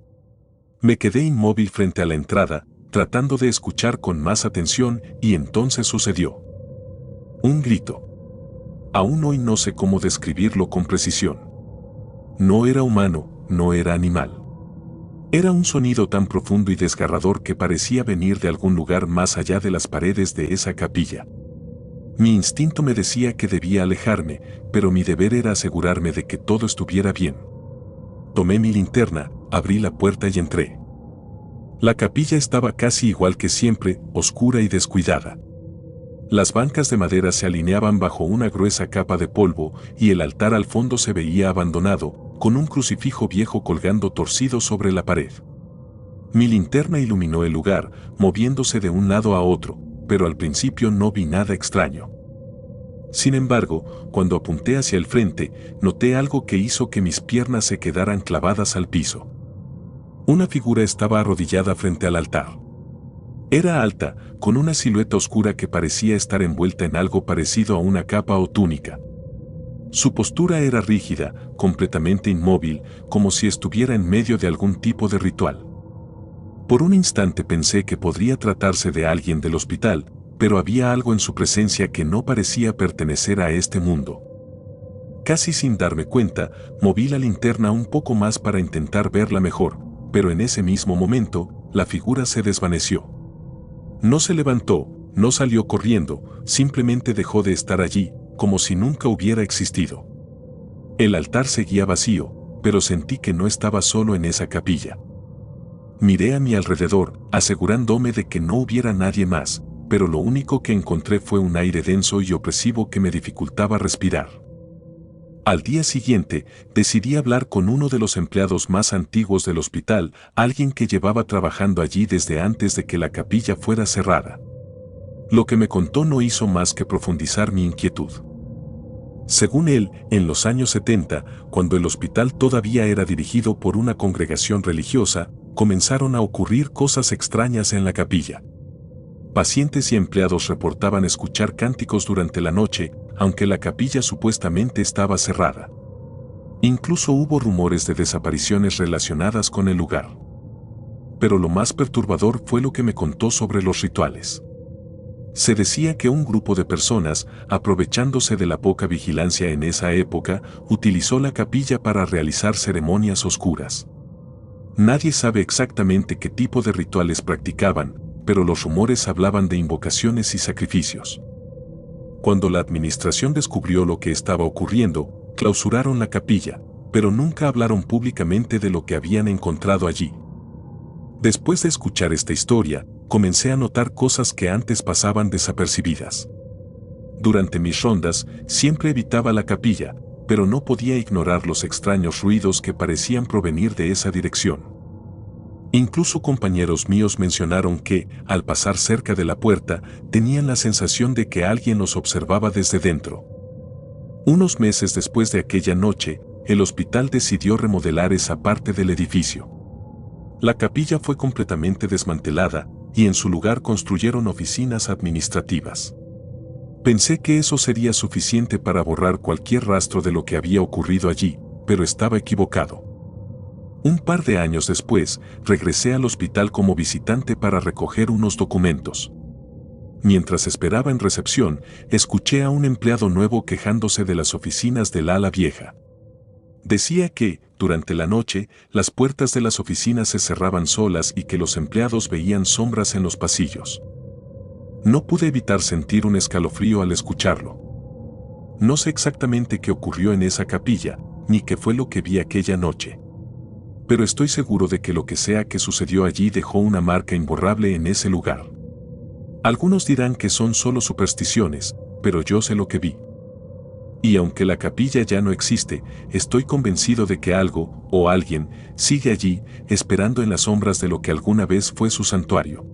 Me quedé inmóvil frente a la entrada, tratando de escuchar con más atención, y entonces sucedió. Un grito. Aún hoy no sé cómo describirlo con precisión. No era humano, no era animal. Era un sonido tan profundo y desgarrador que parecía venir de algún lugar más allá de las paredes de esa capilla. Mi instinto me decía que debía alejarme, pero mi deber era asegurarme de que todo estuviera bien. Tomé mi linterna, abrí la puerta y entré. La capilla estaba casi igual que siempre, oscura y descuidada. Las bancas de madera se alineaban bajo una gruesa capa de polvo y el altar al fondo se veía abandonado, con un crucifijo viejo colgando torcido sobre la pared. Mi linterna iluminó el lugar, moviéndose de un lado a otro, pero al principio no vi nada extraño. Sin embargo, cuando apunté hacia el frente, noté algo que hizo que mis piernas se quedaran clavadas al piso. Una figura estaba arrodillada frente al altar. Era alta, con una silueta oscura que parecía estar envuelta en algo parecido a una capa o túnica. Su postura era rígida, completamente inmóvil, como si estuviera en medio de algún tipo de ritual. Por un instante pensé que podría tratarse de alguien del hospital, pero había algo en su presencia que no parecía pertenecer a este mundo. Casi sin darme cuenta, moví la linterna un poco más para intentar verla mejor, pero en ese mismo momento, la figura se desvaneció. No se levantó, no salió corriendo, simplemente dejó de estar allí, como si nunca hubiera existido. El altar seguía vacío, pero sentí que no estaba solo en esa capilla. Miré a mi alrededor, asegurándome de que no hubiera nadie más, pero lo único que encontré fue un aire denso y opresivo que me dificultaba respirar. Al día siguiente, decidí hablar con uno de los empleados más antiguos del hospital, alguien que llevaba trabajando allí desde antes de que la capilla fuera cerrada. Lo que me contó no hizo más que profundizar mi inquietud. Según él, en los años 70, cuando el hospital todavía era dirigido por una congregación religiosa, comenzaron a ocurrir cosas extrañas en la capilla. Pacientes y empleados reportaban escuchar cánticos durante la noche, aunque la capilla supuestamente estaba cerrada. Incluso hubo rumores de desapariciones relacionadas con el lugar. Pero lo más perturbador fue lo que me contó sobre los rituales. Se decía que un grupo de personas, aprovechándose de la poca vigilancia en esa época, utilizó la capilla para realizar ceremonias oscuras. Nadie sabe exactamente qué tipo de rituales practicaban, pero los rumores hablaban de invocaciones y sacrificios. Cuando la administración descubrió lo que estaba ocurriendo, clausuraron la capilla, pero nunca hablaron públicamente de lo que habían encontrado allí. Después de escuchar esta historia, comencé a notar cosas que antes pasaban desapercibidas. Durante mis rondas, siempre evitaba la capilla, pero no podía ignorar los extraños ruidos que parecían provenir de esa dirección. Incluso compañeros míos mencionaron que, al pasar cerca de la puerta, tenían la sensación de que alguien los observaba desde dentro. Unos meses después de aquella noche, el hospital decidió remodelar esa parte del edificio. La capilla fue completamente desmantelada y en su lugar construyeron oficinas administrativas. Pensé que eso sería suficiente para borrar cualquier rastro de lo que había ocurrido allí, pero estaba equivocado. Un par de años después, regresé al hospital como visitante para recoger unos documentos. Mientras esperaba en recepción, escuché a un empleado nuevo quejándose de las oficinas del ala vieja. Decía que, durante la noche, las puertas de las oficinas se cerraban solas y que los empleados veían sombras en los pasillos. No pude evitar sentir un escalofrío al escucharlo. No sé exactamente qué ocurrió en esa capilla, ni qué fue lo que vi aquella noche. Pero estoy seguro de que lo que sea que sucedió allí dejó una marca imborrable en ese lugar. Algunos dirán que son solo supersticiones, pero yo sé lo que vi. Y aunque la capilla ya no existe, estoy convencido de que algo, o alguien, sigue allí, esperando en las sombras de lo que alguna vez fue su santuario.